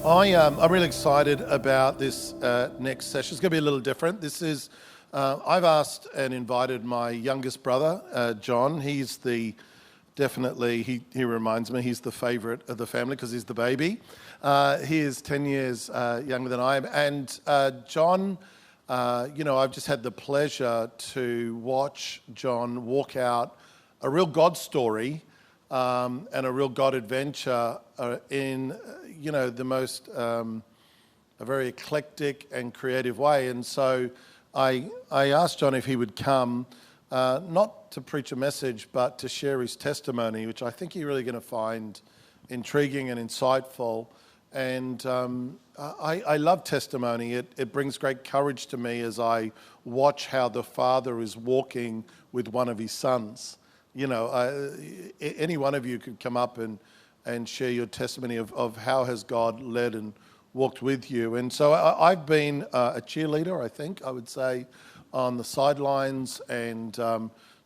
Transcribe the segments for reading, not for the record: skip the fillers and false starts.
I'm really excited about this next session. It's going to be a little different. I've asked and invited my youngest brother, John. He reminds me, he's the favourite of the family because he's the baby. He is 10 years younger than I am. And John, I've just had the pleasure to watch John walk out a real God story and a real God adventure in, the most a very eclectic and creative way. And so I asked John if he would come, not to preach a message, but to share his testimony, which I think you're really going to find intriguing and insightful. And I love testimony. It brings great courage to me as I watch how the Father is walking with one of his sons. Any one of you could come up and share your testimony of how has God led and walked with you. And so I've been a cheerleader, I think, I would say, on the sidelines, and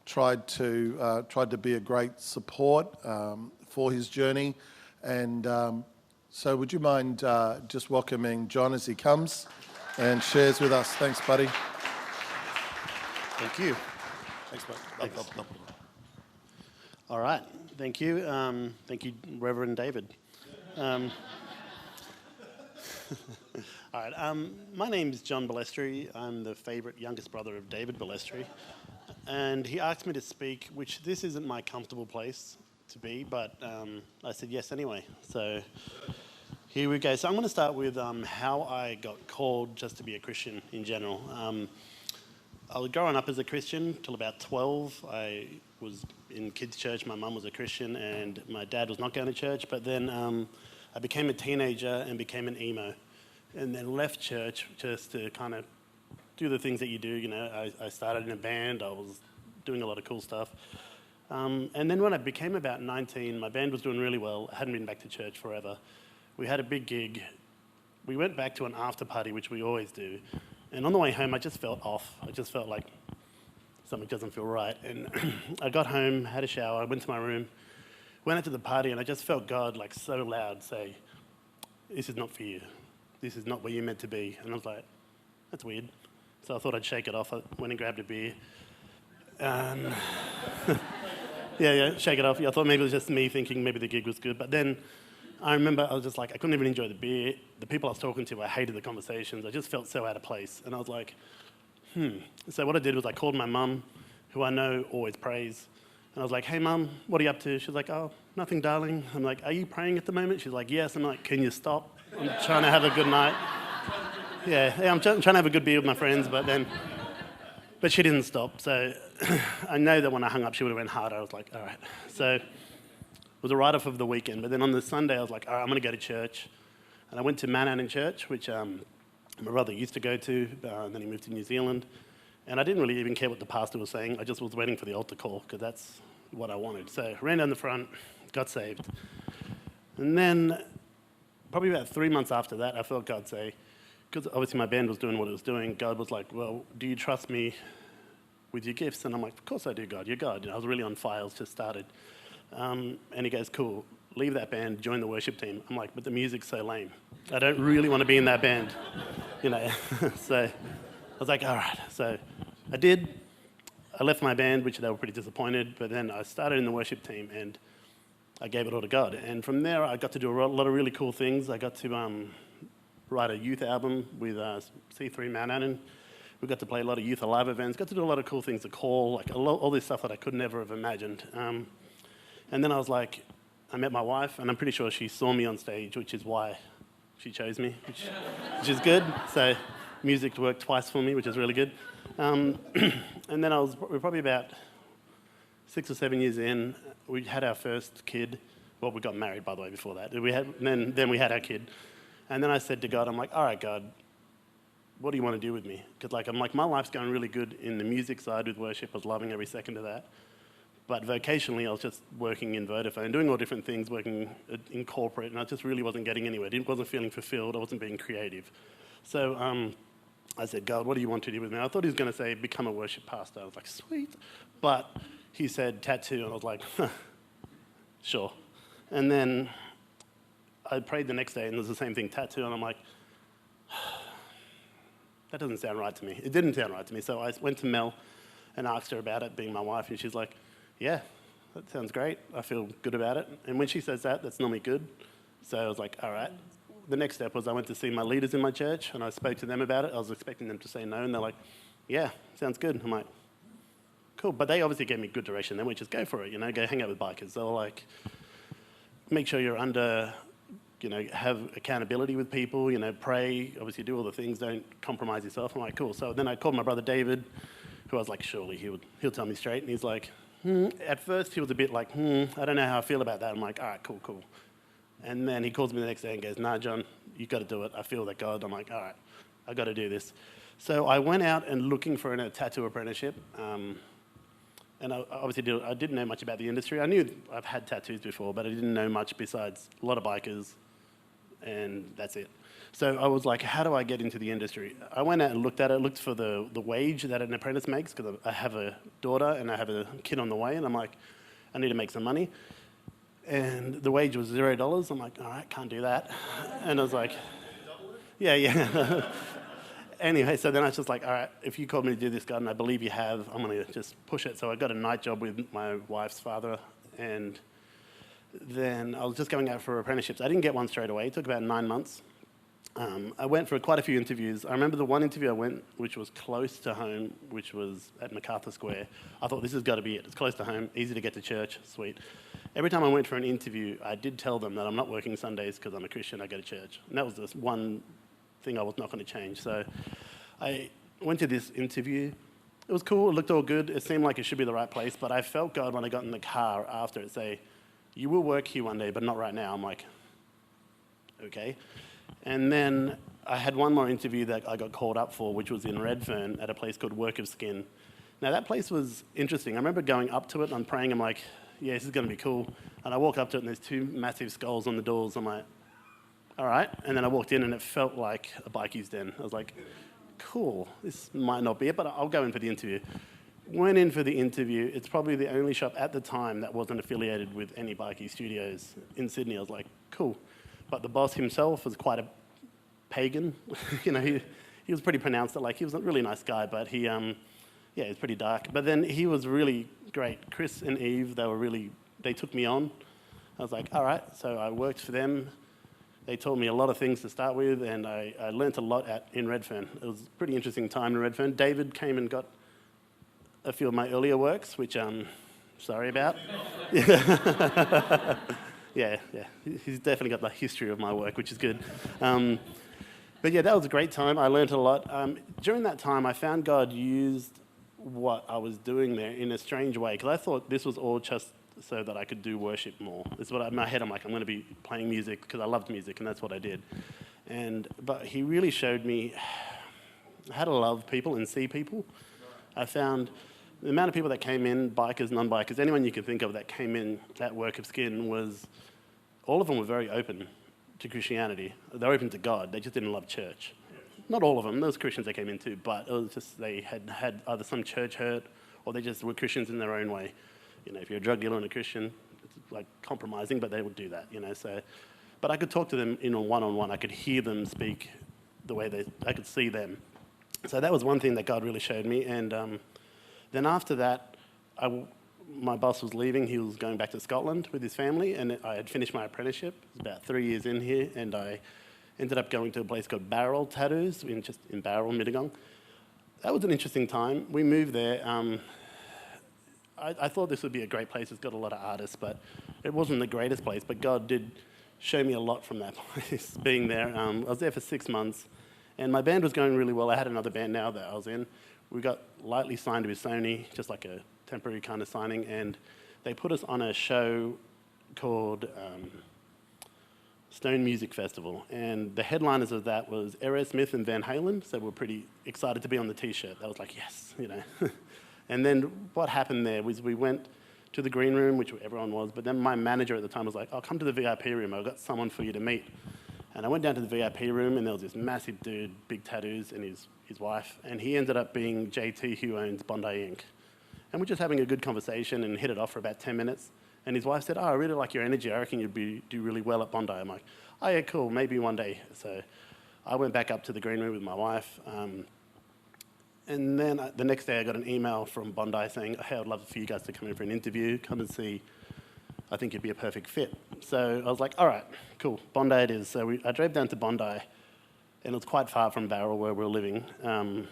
tried to be a great support for his journey. And so would you mind just welcoming John as he comes and shares with us? Thanks, buddy. Thank you. Thanks, buddy. Thanks. All right. Thank you. Thank you, Reverend David. All right. My name is John Balestri. I'm the favourite youngest brother of David Balestri. And he asked me to speak, which this isn't my comfortable place to be, but I said yes anyway. So here we go. So I'm going to start with how I got called just to be a Christian in general. I was growing up as a Christian till about 12. I was in kids' church. My mum was a Christian and my dad was not going to church. But then I became a teenager and became an emo, and then left church just to kind of do the things that you do. I started in a band. I was doing a lot of cool stuff. And then when I became about 19, my band was doing really well. I hadn't been back to church forever. We had a big gig. We went back to an after party, which we always do. And on the way home, I just felt off. I just felt like something doesn't feel right. And I got home, had a shower, I went to my room, went out to the party, and I just felt God like so loud say, "This is not for you. This is not where you're meant to be." And I was like, that's weird. So I thought I'd shake it off. I went and grabbed a beer. Shake it off. I thought maybe it was just me thinking maybe the gig was good. But then I remember I was just like, I couldn't even enjoy the beer. The people I was talking to, I hated the conversations. I just felt so out of place. And I was like, So what I did was I called my mum, who I know always prays. And I was like, "Hey, Mum, what are you up to?" She's like, "Oh, nothing, darling." I'm like, "Are you praying at the moment?" She's like, "Yes." I'm like, "Can you stop? I'm trying to have a good night." I'm trying to have a good beer with my friends, but she didn't stop. So I know that when I hung up, she would have went harder. I was like, all right. So it was a write-off of the weekend. But then on the Sunday, I was like, all right, I'm going to go to church. And I went to Manhattan Church, which my brother used to go to, and then he moved to New Zealand. And I didn't really even care what the pastor was saying. I just was waiting for the altar call because that's what I wanted. So I ran down the front, got saved. And then probably about 3 months after that, I felt God say, because obviously my band was doing what it was doing, God was like, "Well, do you trust me with your gifts?" And I'm like, "Of course I do, God. You're God." I was really on fire. I was just started. And he goes, "Cool, leave that band, join the worship team." I'm like, "But the music's so lame. I don't really want to be in that band." So I was like, all right. So I did. I left my band, which they were pretty disappointed. But then I started in the worship team, and I gave it all to God. And from there, I got to do a lot of really cool things. I got to write a youth album with C3 Manhattan. We got to play a lot of youth alive events. Got to do a lot of cool things, the call, all this stuff that I could never have imagined. And then I was like, I met my wife, and I'm pretty sure she saw me on stage, which is why she chose me, which is good. So music worked twice for me, which is really good. And then we're probably about 6 or 7 years in. We had our first kid. Well, we got married, by the way, before that. Then we had our kid. And then I said to God, I'm like, all right, God, what do you want to do with me? Because I'm like, my life's going really good in the music side with worship. I was loving every second of that. But vocationally, I was just working in Vodafone, doing all different things, working in corporate, and I just really wasn't getting anywhere. I wasn't feeling fulfilled. I wasn't being creative. So I said, God, what do you want to do with me? I thought he was going to say, become a worship pastor. I was like, sweet. But he said, tattoo. And I was like, sure. And then I prayed the next day, and there's the same thing, tattoo, and I'm like, that doesn't sound right to me. It didn't sound right to me. So I went to Mel and asked her about it, being my wife, and she's like, yeah, that sounds great. I feel good about it. And when she says that, that's normally good. So I was like, all right. The next step was I went to see my leaders in my church, and I spoke to them about it. I was expecting them to say no, and they're like, yeah, sounds good. I'm like, cool. But they obviously gave me good direction. Then we just go for it, go hang out with bikers. They were like, make sure you're under, have accountability with people, pray, obviously do all the things, don't compromise yourself. I'm like, cool. So then I called my brother David, who I was like, surely he'll tell me straight. And he's like, At first he was a bit like, I don't know how I feel about that. I'm like, all right, cool. And then he calls me the next day and goes, nah, John, you got to do it. I feel that God. I'm like, all right, I got to do this. So I went out and looking for a tattoo apprenticeship. And I obviously I didn't know much about the industry. I knew I've had tattoos before, but I didn't know much besides a lot of bikers, and that's it. So I was like, how do I get into the industry? I went out and looked at it, looked for the wage that an apprentice makes, because I have a daughter and I have a kid on the way, and I'm like, I need to make some money. And the wage was $0. I'm like, all right, can't do that. And I was like, yeah. Anyway, so then I was just like, all right, if you called me to do this, God, and I believe you have, I'm going to just push it. So I got a night job with my wife's father, and then I was just going out for apprenticeships. I didn't get one straight away. It took about 9 months. I went for quite a few interviews. I remember the one interview I went, which was close to home, which was at MacArthur Square. I thought, this has got to be it. It's close to home, easy to get to church, sweet. Every time I went for an interview, I did tell them that I'm not working Sundays because I'm a Christian, I go to church. And that was just one thing I was not going to change. So I went to this interview. It was cool, it looked all good, it seemed like it should be the right place, but I felt God when I got in the car after it say, you will work here one day, but not right now. I'm like, okay. And then I had one more interview that I got called up for, which was in Redfern at a place called Work of Skin. Now that place was interesting. I remember going up to it and I'm praying, I'm like, yeah, this is going to be cool. And I walk up to it and there's two massive skulls on the doors. I'm like, all right. And then I walked in and it felt like a bikies den. I was like, cool, this might not be it, but I'll go in for the interview. Went in for the interview. It's probably the only shop at the time that wasn't affiliated with any bikie studios in Sydney. I was like, cool. But the boss himself was quite a pagan. He was pretty pronounced. He was a really nice guy, but he was pretty dark. But then he was really great. Chris and Eve, they took me on. I was like, all right. So I worked for them. They taught me a lot of things to start with, and I learnt a lot in Redfern. It was a pretty interesting time in Redfern. David came and got a few of my earlier works, which I'm sorry about. Yeah. He's definitely got the history of my work, which is good. But yeah, that was a great time. I learnt a lot. During that time, I found God used what I was doing there in a strange way, because I thought this was all just so that I could do worship more. This is what in my head I'm like, I'm going to be playing music because I loved music, and that's what I did. But he really showed me how to love people and see people. I found the amount of people that came in, bikers, non-bikers, anyone you can think of that came in at Work of Skin, all of them were very open to Christianity. They were open to God. They just didn't love church. Not all of them. There was Christians that came in too, but it was just they had either some church hurt or they just were Christians in their own way. If you're a drug dealer and a Christian, it's like compromising, but they would do that, So, but I could talk to them in a one-on-one. I could hear them speak the way I could see them. So that was one thing that God really showed me. And then after that, my boss was leaving. He was going back to Scotland with his family, and I had finished my apprenticeship. It was about 3 years in here, and I ended up going to a place called Barrel Tattoos, in Barrel, Mittagong. That was an interesting time. We moved there. I thought this would be a great place. It's got a lot of artists, but it wasn't the greatest place. But God did show me a lot from that place, being there. I was there for 6 months, and my band was going really well. I had another band now that I was in. We got lightly signed with Sony, just like a temporary kind of signing, and they put us on a show called Stone Music Festival. And the headliners of that was Aerosmith and Van Halen, so we're pretty excited to be on the T-shirt. That was like, yes, And then what happened there was we went to the green room, which everyone was, but then my manager at the time was like, come to the VIP room, I've got someone for you to meet. And I went down to the VIP room, and there was this massive dude, big tattoos, and his wife, and he ended up being JT, who owns Bondi Inc. And we're just having a good conversation and hit it off for about 10 minutes. And his wife said, oh, I really like your energy. I reckon you'd do really well at Bondi. I'm like, oh, yeah, cool, maybe one day. So I went back up to the green room with my wife. And then the next day I got an email from Bondi saying, hey, I'd love for you guys to come in for an interview, come and see. I think you'd be a perfect fit. So I was like, all right, cool, Bondi it is. So I drove down to Bondi, and it was quite far from Barrel where we were living. And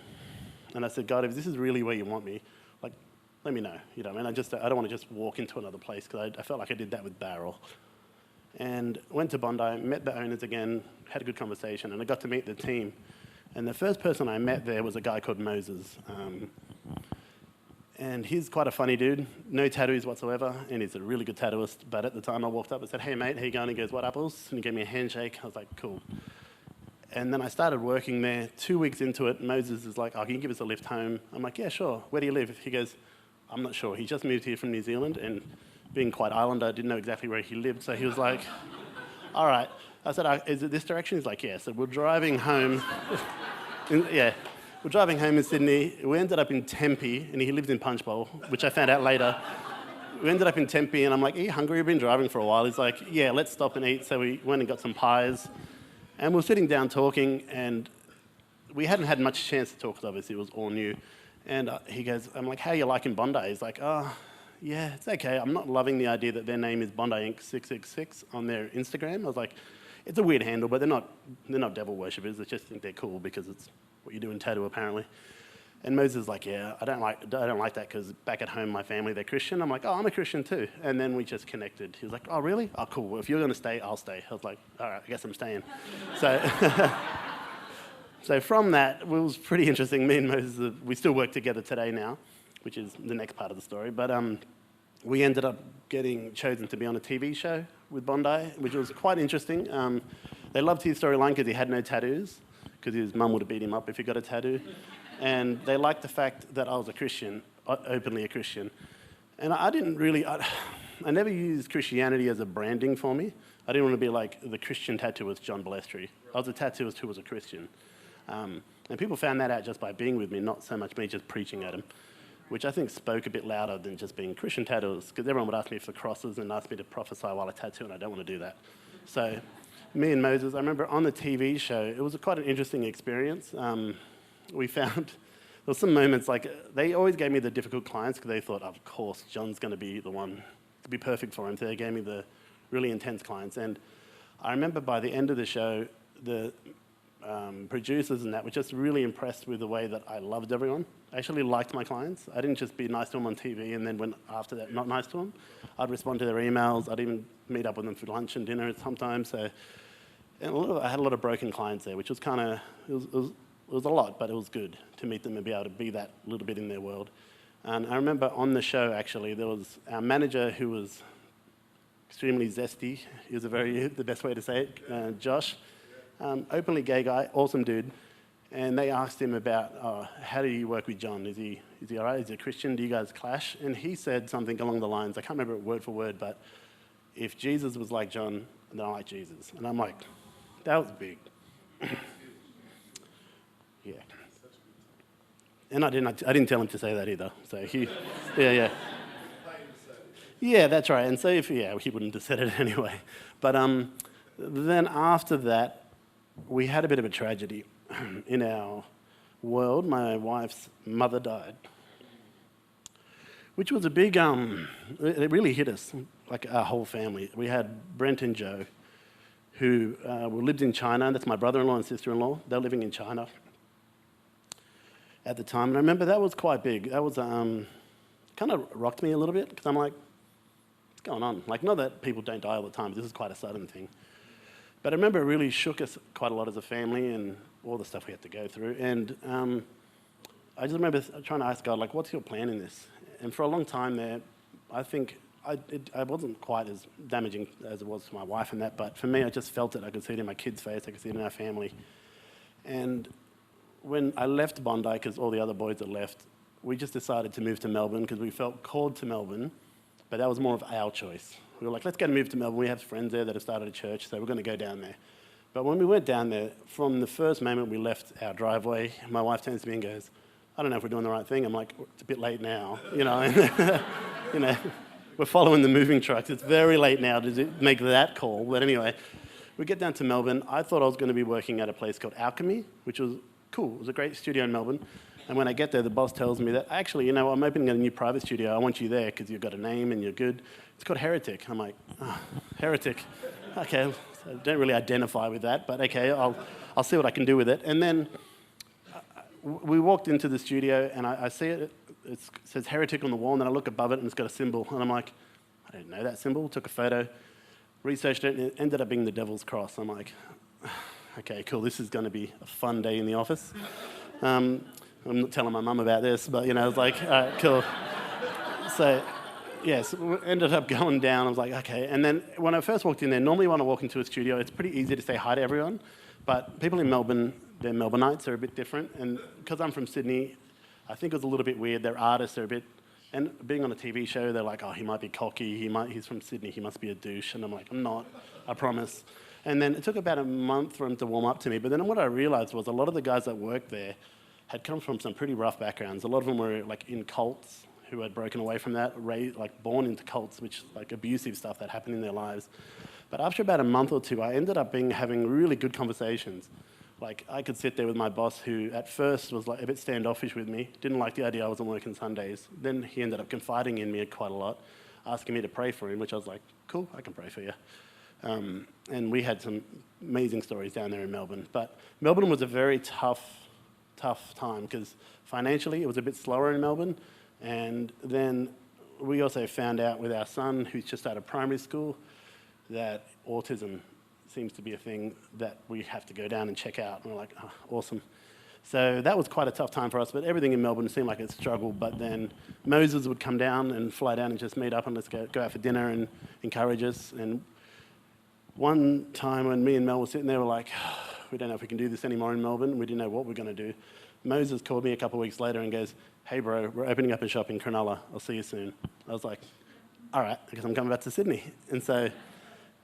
I said, God, if this is really where you want me, like, let me know. You know, I mean, I don't want to just walk into another place, because I felt like I did that with Barrel. And went to Bondi, met the owners again, had a good conversation, and I got to meet the team. And the first person I met there was a guy called Moses. And he's quite a funny dude, no tattoos whatsoever, and he's a really good tattooist. But at the time I walked up and said, hey mate, how you going? He goes, what apples? And he gave me a handshake. I was like, cool. And then I started working there. 2 weeks into it, Moses is like, oh, can you give us a lift home? I'm like, yeah, sure. Where do you live? He goes, I'm not sure. He just moved here from New Zealand, and being quite islander, I didn't know exactly where he lived. So he was like, all right. I said, is it this direction? He's like, yeah. So we're driving home. We're driving home in Sydney. We ended up in Tempe, and he lived in Punchbowl, which I found out later. We ended up in Tempe, and I'm like, are you hungry? We've been driving for a while. He's like, yeah, let's stop and eat. So we went and got some pies. And we were sitting down talking, and we hadn't had much chance to talk, because obviously it was all new. And he goes, I'm like, how are you liking Bondi? He's like, oh, yeah, it's okay. I'm not loving the idea that their name is Bondi Inc. 666 on their Instagram. I was like, it's a weird handle, but they're not devil worshippers. They just think they're cool because it's what you do in tattoo, apparently. And Moses is like, yeah, I don't like that, because back at home, my family, they're Christian. I'm like, oh, I'm a Christian too. And then we just connected. He was like, oh, really? Oh, cool. Well, if you're going to stay, I'll stay. I was like, all right, I guess I'm staying. So from that, it was pretty interesting. Me and Moses, we still work together today now, which is the next part of the story. But we ended up getting chosen to be on a TV show with Bondi, which was quite interesting. They loved his storyline because he had no tattoos, because his mum would have beat him up if he got a tattoo. And they liked the fact that I was a Christian, openly a Christian. And I never used Christianity as a branding for me. I didn't want to be like the Christian tattooist John Balestri. I was a tattooist who was a Christian. And people found that out just by being with me, not so much me just preaching at them, which I think spoke a bit louder than just being Christian tattooist, because everyone would ask me for crosses and ask me to prophesy while I tattoo, and I don't want to do that. So me and Moses, I remember on the TV show, it was quite an interesting experience. We found there were some moments, like, they always gave me the difficult clients because they thought, of course, John's going to be the one to be perfect for him. So they gave me the really intense clients. And I remember by the end of the show, the producers and that were just really impressed with the way that I loved everyone. I actually liked my clients. I didn't just be nice to them on TV and then when after that not nice to them. I'd respond to their emails. I'd even meet up with them for lunch and dinner sometimes. So, and I had a lot of broken clients there, which was kind of, it was a lot, but it was good to meet them and be able to be that little bit in their world. And I remember on the show, actually, there was our manager who was extremely zesty. He was the best way to say it, Josh. Openly gay guy, awesome dude. And they asked him about, how do you work with John? Is he all right? Is he a Christian? Do you guys clash? And he said something along the lines, I can't remember it word for word, but if Jesus was like John, then I like Jesus. And I'm like, that was big. Yeah. And I didn't tell him to say that either. So yeah. Yeah, that's right. And so he wouldn't have said it anyway. But then after that, we had a bit of a tragedy in our world. My wife's mother died, which was a big, it really hit us, like our whole family. We had Brent and Joe, who lived in China. That's my brother-in-law and sister-in-law. They're living in China at the time. And I remember that was quite big. That was kind of rocked me a little bit, because I'm like, what's going on? Like, not that people don't die all the time. This is quite a sudden thing. But I remember it really shook us quite a lot as a family and all the stuff we had to go through. And I just remember trying to ask God, like, what's your plan in this? And for a long time there, I think I wasn't quite as damaging as it was to my wife and that, but for me, I just felt it. I could see it in my kids' face. I could see it in our family. And when I left Bondi, because all the other boys had left, we just decided to move to Melbourne because we felt called to Melbourne, but that was more of our choice. We were like, let's go and move to Melbourne. We have friends there that have started a church, so we're going to go down there. But when we went down there, from the first moment we left our driveway, my wife turns to me and goes, I don't know if we're doing the right thing. I'm like, it's a bit late now, you know. we're following the moving trucks. It's very late now to make that call. But anyway, we get down to Melbourne. I thought I was going to be working at a place called Alchemy, which was cool. It was a great studio in Melbourne. And when I get there, the boss tells me that, actually, I'm opening a new private studio. I want you there because you've got a name and you're good. It's called Heretic. I'm like, oh, Heretic. Okay, I don't really identify with that, but okay, I'll see what I can do with it. And then we walked into the studio, and I see it says Heretic on the wall, and then I look above it, and it's got a symbol. And I'm like, I don't know that symbol. Took a photo, researched it, and it ended up being the Devil's Cross. I'm like, okay, cool, this is going to be a fun day in the office. I'm not telling my mum about this, but, I was like, all right, cool. So, yes, we ended up going down. I was like, okay. And then when I first walked in there, normally when I walk into a studio, it's pretty easy to say hi to everyone. But people in Melbourne, their Melbourneites are a bit different. And because I'm from Sydney, I think it was a little bit weird. Their artists are a bit... And being on a TV show, they're like, oh, he might be cocky. He's from Sydney. He must be a douche. And I'm like, I'm not. I promise. And then it took about a month for him to warm up to me. But then what I realised was a lot of the guys that worked there had come from some pretty rough backgrounds. A lot of them were like in cults who had broken away from that, born into cults, which like abusive stuff that happened in their lives. But after about a month or two, I ended up having really good conversations. Like I could sit there with my boss who at first was like a bit standoffish with me, didn't like the idea I wasn't working Sundays. Then he ended up confiding in me quite a lot, asking me to pray for him, which I was like, cool, I can pray for you. And we had some amazing stories down there in Melbourne. But Melbourne was a very tough time because financially it was a bit slower in Melbourne. And then we also found out with our son, who's just out of primary school, that autism seems to be a thing that we have to go down and check out. And we're like, oh, awesome. So that was quite a tough time for us, but everything in Melbourne seemed like a struggle. But then Moses would come down and fly down and just meet up and let's go out for dinner and encourage us. And one time when me and Mel were sitting there, we're like, oh, we don't know if we can do this anymore in Melbourne. We didn't know what we're going to do. Moses called me a couple of weeks later and goes, hey, bro, we're opening up a shop in Cronulla. I'll see you soon. I was like, all right, because I'm coming back to Sydney. And so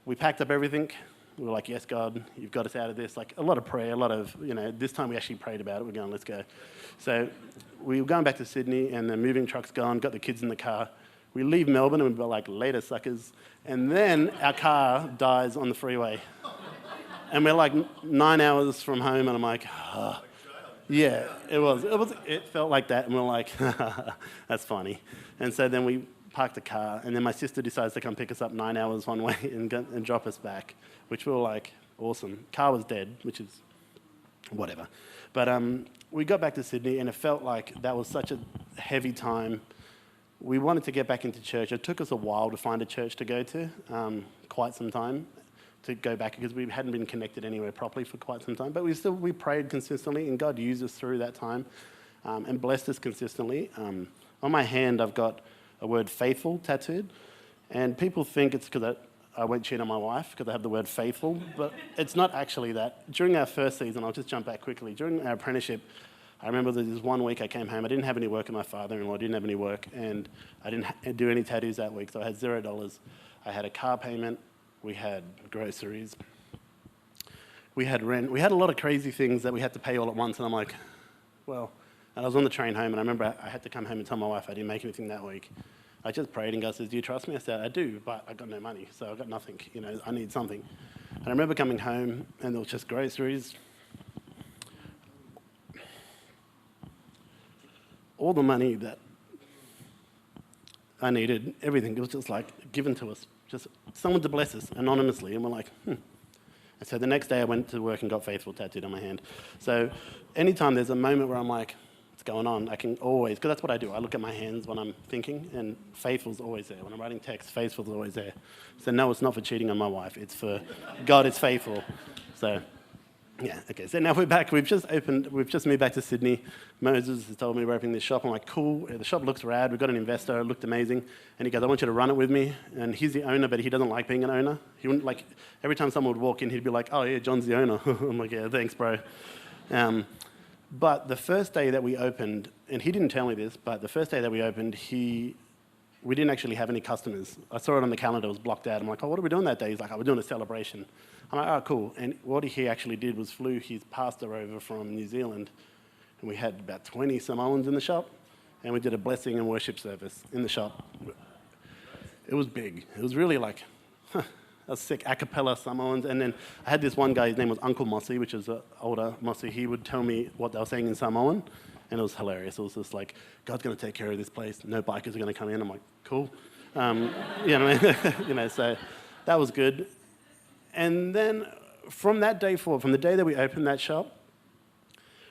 we packed up everything. We were like, yes, God, you've got us out of this. Like a lot of prayer, a lot of, this time we actually prayed about it. We're going, let's go. So we were going back to Sydney and the moving truck's gone, got the kids in the car. We leave Melbourne and we're like, later, suckers. And then our car dies on the freeway. And we're like 9 hours from home and I'm like, oh. Yeah, it felt like that, and we're like, that's funny. And so then we parked the car, and then my sister decides to come pick us up 9 hours one way and drop us back, which we were like, awesome. Car was dead, which is whatever. But we got back to Sydney, and it felt like that was such a heavy time. We wanted to get back into church. It took us a while to find a church to go to, quite some time. To go back because we hadn't been connected anywhere properly for quite some time. But we prayed consistently and God used us through that time and blessed us consistently. On my hand, I've got a word faithful tattooed. And people think it's because I won't cheat on my wife because I have the word faithful. But it's not actually that. During our first season, I'll just jump back quickly. During our apprenticeship, I remember there was 1 week I came home. I didn't have any work, and my father-in-law didn't have any work. And I didn't do any tattoos that week, so I had $0. I had a car payment. We had groceries, we had rent, we had a lot of crazy things that we had to pay all at once, and I'm like, well, and I was on the train home, and I remember I had to come home and tell my wife I didn't make anything that week. I just prayed, and God says, do you trust me? I said, I do, but I got no money, so I got nothing, I need something. And I remember coming home, and there was just groceries, all the money that I needed, everything, it was just like given to us. Just someone to bless us anonymously, and we're like, And so the next day I went to work and got faithful tattooed on my hand. So anytime there's a moment where I'm like, what's going on, I can always, because that's what I do. I look at my hands when I'm thinking, and faithful's always there. When I'm writing text, faithful's always there. So no, it's not for cheating on my wife. It's for God is faithful. So yeah, okay. So now we're back. We've just moved back to Sydney. Moses has told me we're opening this shop. I'm like, cool. The shop looks rad. We've got an investor. It looked amazing. And he goes, I want you to run it with me. And he's the owner, but he doesn't like being an owner. He wouldn't like, every time someone would walk in, he'd be like, oh yeah, John's the owner. I'm like, yeah, thanks, bro. But the first day that we opened, and he didn't tell me this, but the first day that we opened, we didn't actually have any customers. I saw it on the calendar. It was blocked out. I'm like, oh, what are we doing that day? He's like, oh, we're doing a celebration. I'm like, oh, cool. And what he actually did was flew his pastor over from New Zealand, and we had about 20 Samoans in the shop, and we did a blessing and worship service in the shop. it was big. It was really like, I was sick, a cappella Samoans. And then I had this one guy, his name was Uncle Mossy, which is an older Mossy. He would tell me what they were saying in Samoan, and it was hilarious. It was just like, God's going to take care of this place. No bikers are going to come in. I'm like, cool. So that was good. And then from that day forward, from the day that we opened that shop,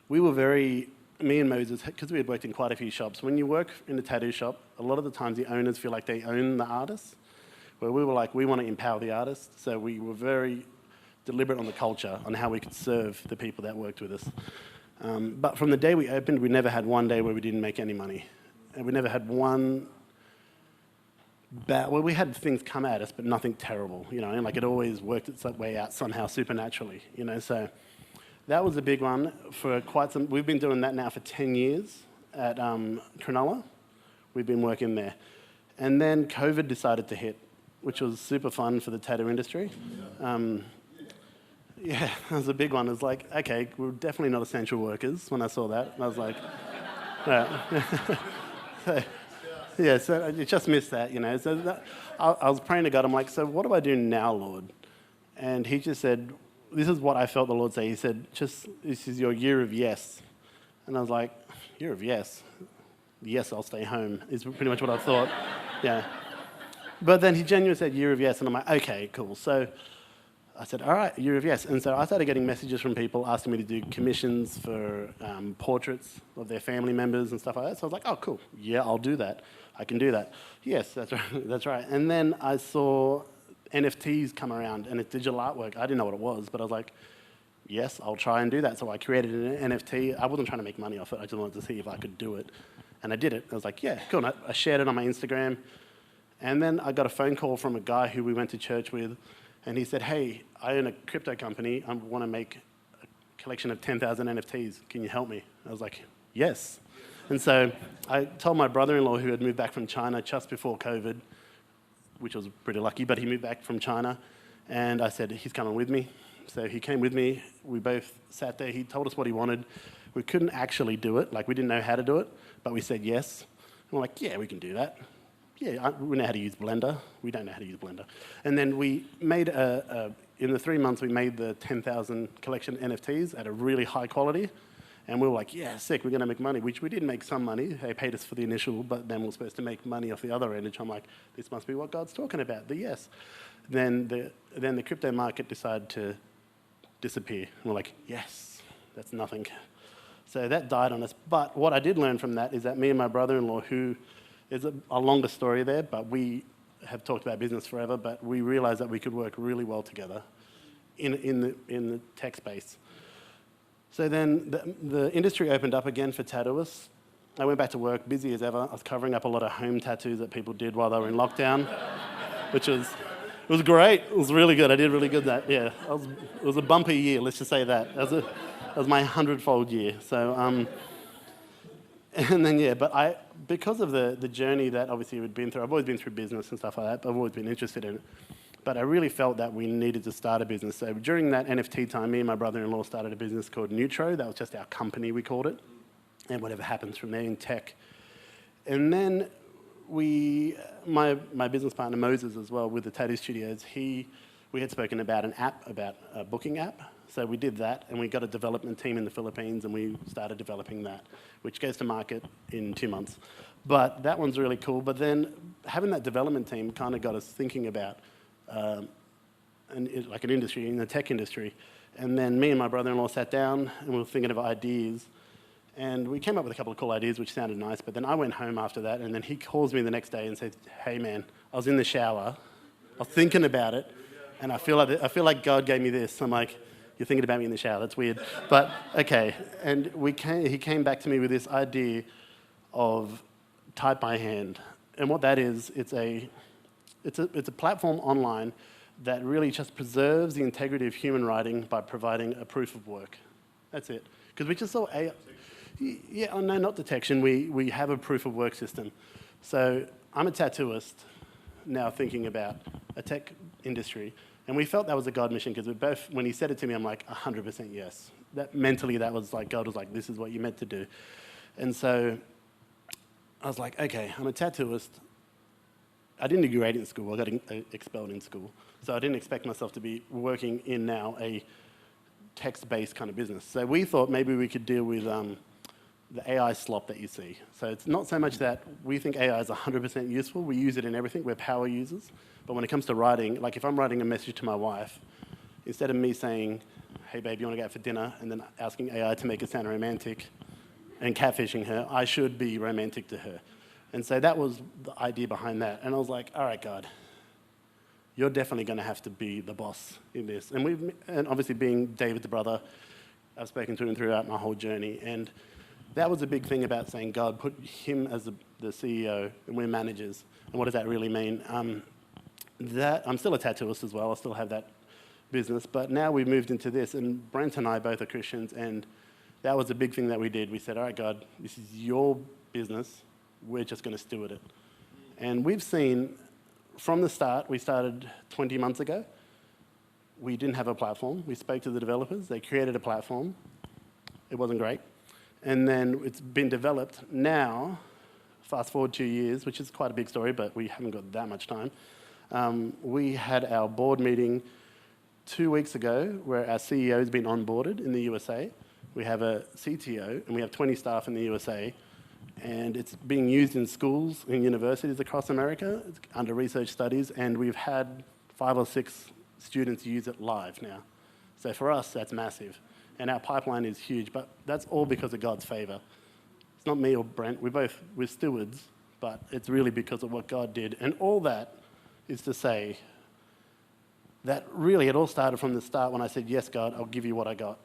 we were me and Moses, because we had worked in quite a few shops, when you work in a tattoo shop, a lot of the times the owners feel like they own the artist, where we were like, we want to empower the artist. So we were very deliberate on the culture, on how we could serve the people that worked with us. But from the day we opened, we never had one day where we didn't make any money. And we never had one we had things come at us, but nothing terrible, and like it always worked its way out somehow supernaturally, so that was a big one for quite some. We've been doing that now for 10 years at Cronulla. We've been working there. And then COVID decided to hit, which was super fun for the tattoo industry. Yeah, that was a big one. It was like, okay, we're definitely not essential workers when I saw that. And I was like, yeah. So I just missed that, So I was praying to God. I'm like, so what do I do now, Lord? And he just said, this is what I felt the Lord say. He said, this is your year of yes. And I was like, year of yes? Yes, I'll stay home, is pretty much what I thought. Yeah. But then he genuinely said, year of yes. And I'm like, okay, cool. So I said, all right, year of yes. And so I started getting messages from people asking me to do commissions for portraits of their family members and stuff like that. So I was like, oh, cool. Yeah, I'll do that. I can do that. Yes, that's right. That's right. And then I saw NFTs come around, and it's digital artwork. I didn't know what it was, but I was like, yes, I'll try and do that. So I created an NFT. I wasn't trying to make money off it. I just wanted to see if I could do it. And I did it. I was like, yeah, cool. And I shared it on my Instagram. And then I got a phone call from a guy who we went to church with, and he said, hey, I own a crypto company. I want to make a collection of 10,000 NFTs. Can you help me? I was like, yes. And so I told my brother-in-law, who had moved back from China just before COVID, which was pretty lucky, but he moved back from China, and I said, he's coming with me. So he came with me. We both sat there. He told us what he wanted. We couldn't actually do it. Like, we didn't know how to do it, but we said yes. And we're like, yeah, we can do that. Yeah, we know how to use Blender. We don't know how to use Blender. And then we made in the 3 months, we made the 10,000 collection NFTs at a really high quality. And we were like, yeah, sick, we're going to make money, which we did make some money. They paid us for the initial, but then we're supposed to make money off the other end. And I'm like, this must be what God's talking about, the yes. Then the crypto market decided to disappear. And we're like, yes, that's nothing. So that died on us. But what I did learn from that is that me and my brother-in-law, who is a longer story there, but we have talked about business forever, but we realized that we could work really well together in the tech space. So then the industry opened up again for tattooists. I went back to work, busy as ever. I was covering up a lot of home tattoos that people did while they were in lockdown, which was great. It was really good. I did really good that, yeah. It was a bumpy year, let's just say that. That was my 100-fold year. So, and then, yeah, but because of the journey that obviously we'd been through, I've always been through business and stuff like that, but I've always been interested in it. But I really felt that we needed to start a business. So during that NFT time, me and my brother-in-law started a business called Neutro. That was just our company, we called it. And whatever happens from there in tech. And then my business partner, Moses, as well, with the tattoo studios, we had spoken about an app, about a booking app. So we did that, and we got a development team in the Philippines, and we started developing that, which goes to market in 2 months. But that one's really cool. But then having that development team kind of got us thinking about like an industry, in the tech industry. And then me and my brother-in-law sat down, and we were thinking of ideas. And we came up with a couple of cool ideas, which sounded nice. But then I went home after that, and then he calls me the next day and says, hey, man, I was in the shower. I was thinking about it, and I feel like God gave me this. I'm like, you're thinking about me in the shower. That's weird. But, okay. And he came back to me with this idea of type by hand. And what that is, it's a platform online that really just preserves the integrity of human writing by providing a proof of work. That's it. Because we just saw AI. Yeah, oh, no, not detection. We have a proof of work system. So I'm a tattooist now thinking about a tech industry. And we felt that was a God mission because we both, when he said it to me, I'm like, 100% yes. Mentally, that was like, God was like, this is what you're meant to do. And so I was like, okay, I'm a tattooist. I didn't do great in school. I got expelled in school. So I didn't expect myself to be working in now a text-based kind of business. So we thought maybe we could deal with the AI slop that you see. So it's not so much that we think AI is 100% useful. We use it in everything. We're power users. But when it comes to writing, like if I'm writing a message to my wife, instead of me saying, hey, babe, you want to go out for dinner, and then asking AI to make it sound romantic and catfishing her, I should be romantic to her. And so that was the idea behind that. And I was like, all right, God, you're definitely going to have to be the boss in this. And obviously being David's brother, I've spoken to him throughout my whole journey. And that was a big thing about saying, God, put him as the CEO and we're managers. And what does that really mean? I'm still a tattooist as well. I still have that business. But now we've moved into this. And Brent and I both are Christians. And that was a big thing that we did. We said, all right, God, this is your business. We're just going to steward it. And we've seen from the start, we started 20 months ago. We didn't have a platform. We spoke to the developers. They created a platform. It wasn't great. And then it's been developed. Now, fast forward 2 years, which is quite a big story, but we haven't got that much time. We had our board meeting 2 weeks ago where our CEO has been onboarded in the USA. We have a CTO, and we have 20 staff in the USA. And it's being used in schools and universities across America under research studies, and we've had 5 or 6 students use it live now. So for us, that's massive. And our pipeline is huge, but that's all because of God's favor. It's not me or Brent, we're stewards, but it's really because of what God did. And all that is to say that really it all started from the start when I said, yes, God, I'll give you what I got.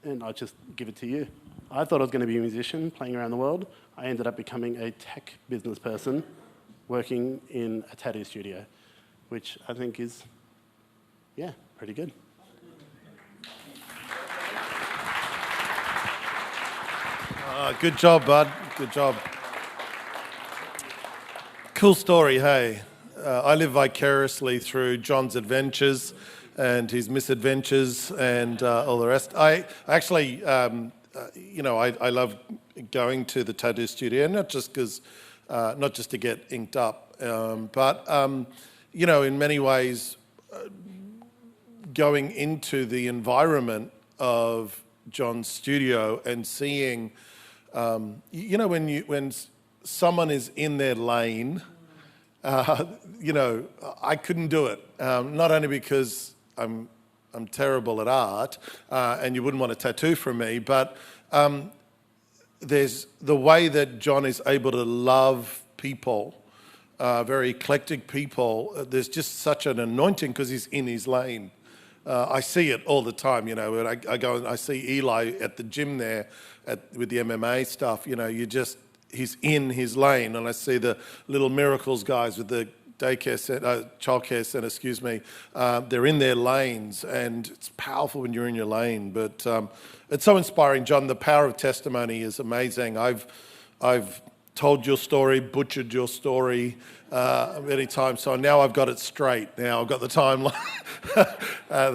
And I'll just give it to you. I thought I was going to be a musician playing around the world. I ended up becoming a tech business person working in a tattoo studio, which I think is, yeah, pretty good. Good job, bud. Good job. Cool story, hey. I live vicariously through John's adventures and his misadventures and all the rest. I actually, I love going to the tattoo studio, not just to get inked up, but in many ways, going into the environment of John's studio and seeing, when someone is in their lane, I couldn't do it. Not only because I'm terrible at art, and you wouldn't want a tattoo from me, but there's the way that John is able to love people, very eclectic people. There's just such an anointing because he's in his lane. I see it all the time, when I go and I see Eli at the gym there with the MMA stuff, he's in his lane. And I see the Little Miracles guys with the childcare centre, they're in their lanes, and it's powerful when you're in your lane. But it's so inspiring, John. The power of testimony is amazing. I've told your story, butchered your story many times, so now I've got it straight. Now I've got the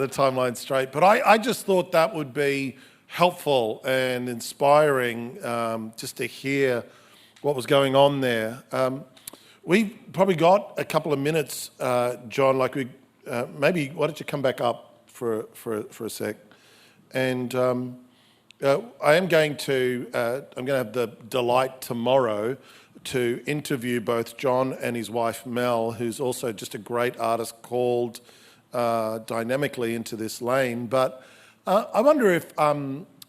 timeline straight. But I just thought that would be helpful and inspiring just to hear what was going on there. We probably got a couple of minutes, John. Maybe why don't you come back up for a sec? And I am going to have the delight tomorrow to interview both John and his wife Mel, who's also just a great artist, called dynamically into this lane. But I wonder if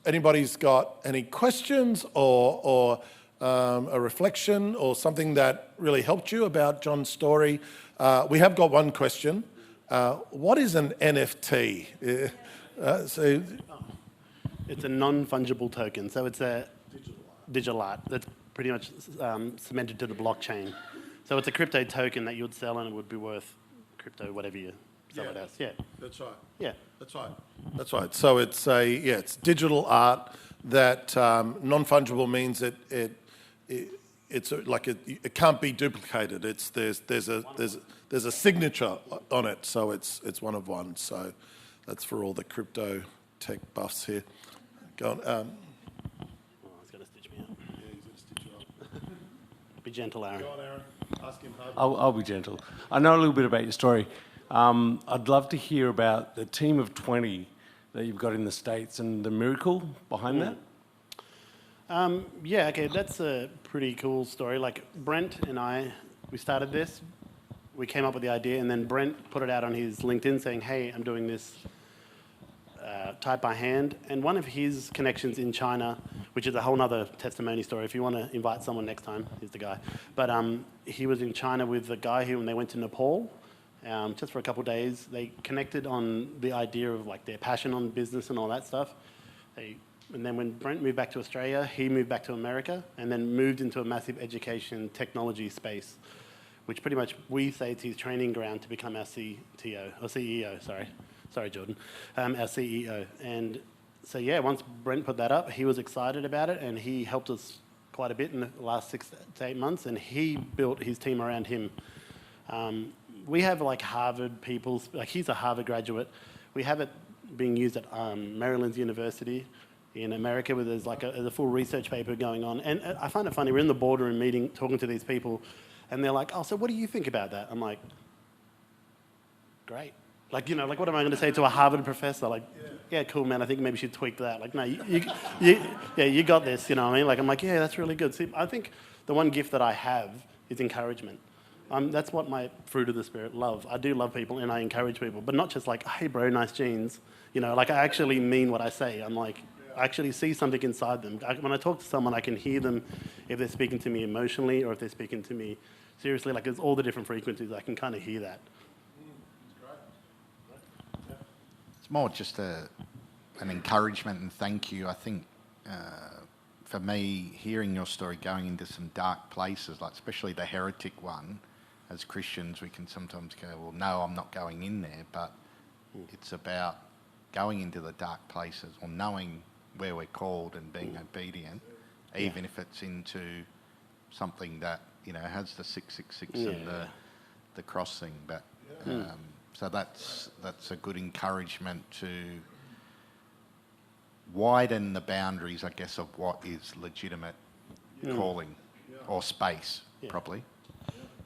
anybody's got any questions or a reflection or something that really helped you about John's story. We have got one question. What is an NFT? It's a non-fungible token. So it's a digital art that's pretty much cemented to the blockchain. So it's a crypto token that you would sell and it would be worth crypto, whatever you sell it as. Yeah. That's right. Yeah. That's right. So it's digital art that non-fungible means it can't be duplicated. There's a signature on it, so it's one of one. So that's for all the crypto tech buffs here. Go on. He's going to stitch me up. Yeah, he's going to stitch you up. Be gentle, Aaron. Go on, Aaron. Ask him hard. I'll be gentle. I know a little bit about your story. I'd love to hear about the team of 20 that you've got in the States and the miracle behind that. Yeah, okay, that's a pretty cool story. Like, Brent and I, we started this, we came up with the idea, and then Brent put it out on his LinkedIn saying, hey, I'm doing this type by hand. And one of his connections in China, which is a whole nother testimony story, if you want to invite someone next time, he's the guy. But he was in China with a guy who, when they went to Nepal, just for a couple of days, they connected on the idea of like their passion on business and all that stuff. And then when Brent moved back to Australia, he moved back to America and then moved into a massive education technology space, which pretty much we say it's his training ground to become our CTO, or CEO, sorry. Sorry, Jordan, our CEO. And so, yeah, once Brent put that up, he was excited about it and he helped us quite a bit in the last 6 to 8 months, and he built his team around him. We have like Harvard people, like he's a Harvard graduate. We have it being used at Maryland's University in America, where there's like a full research paper going on. And I find it funny, we're in the boardroom meeting, talking to these people, and they're like, oh, so what do you think about that? I'm like, great. Like, you know, like what am I going to say to a Harvard professor? Like, yeah, cool, man, I think maybe you should tweak that. Like, no, you got this, you know what I mean? Like, I'm like, yeah, that's really good. See, I think the one gift that I have is encouragement. That's what my fruit of the spirit love. I do love people and I encourage people, but not just like, hey bro, nice jeans. You know, like I actually mean what I say. I'm like, I actually see something inside them. When I talk to someone, I can hear them if they're speaking to me emotionally or if they're speaking to me seriously. Like there's all the different frequencies. I can kind of hear that. It's more just an encouragement and thank you. I think for me, hearing your story going into some dark places, like especially the heretic one, as Christians, we can sometimes go, well, no, I'm not going in there. But it's about going into the dark places or knowing where we're called and being obedient, even if it's into something that, you know, has the 666 and the cross thing. But so that's a good encouragement to widen the boundaries, I guess, of what is legitimate calling or space, probably.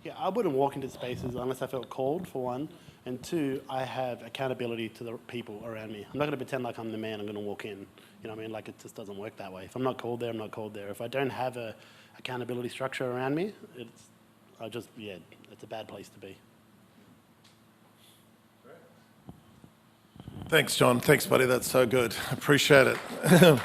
Yeah, I wouldn't walk into spaces unless I felt called, for one. And two, I have accountability to the people around me. I'm not going to pretend like I'm the man, I'm going to walk in. You know what I mean? Like, it just doesn't work that way. If I'm not called there, I'm not called there. If I don't have a accountability structure around me, it's a bad place to be. Thanks, John. Thanks, buddy. That's so good. Appreciate it.